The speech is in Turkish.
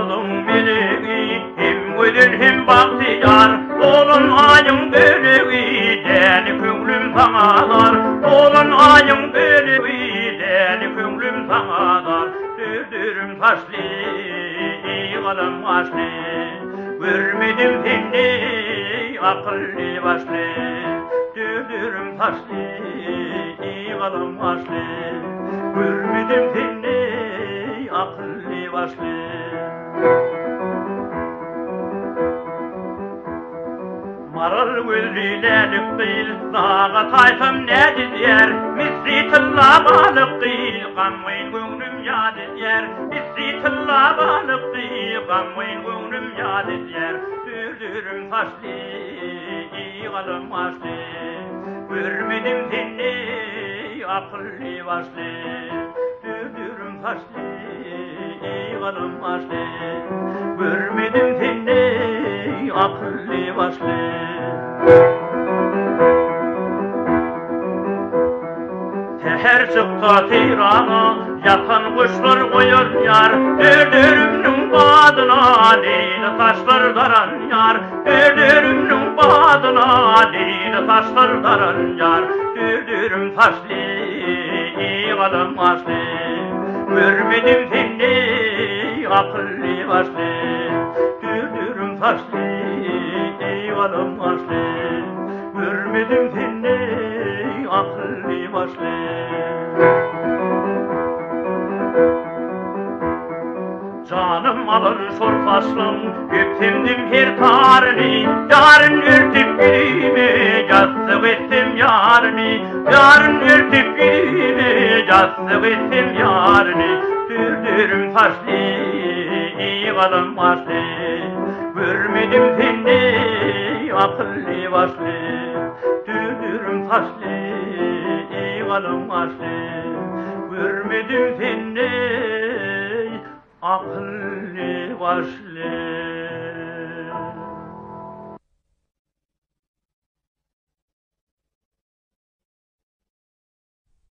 aldım bilegi, hem güzel hem bahtiyar, olun ayın belegi, deli köngülüm sana dar, olun ayın belegi, deli köngülüm sana dar, dürdürüm taşlı, kalım başlı, görmedim seni, akıllı başlı, dürdürüm taşlı, kalım başlı, görmedim seni, akıllı başlı. Maral gözlülelik değil, dağa taysam ne dizer, misri tıllabalık değil, kanmayın gönlüm yad eder, misri tıllabalık değil, kanmayın gönlüm yad eder, dürdürüm taşlı, kalım başlı, görmedim seni, akıllı başlı, dürdürüm taşlı, kalım başlı, görmedim seni, akıllı başlı. Seher çıktı Tiran'a, yatan kuşlar koyar yar, dürdürümnün badına, değil taşlar daran yar, dürdürümnün badına, değil taşlar daran yar, dürdürüm taşlı, kalım başlı, görmedim seni, akıllı başlı, dürdürüm taşlı, kalım başlı, görmedim seni, akıllı başlı. Canım alır sor faslım, öptümdüm her tarihini, yarın ürtüp gülüme, yazdık ettim yarını, yarın ürtüp gülüme, yazdık ettim yarını, dürdürüm taşlı, kalım başlı, görmedim seni, akıllı başlı, dürdürüm taşlı, kalım başlı, görmedim seni, akıllı başlı.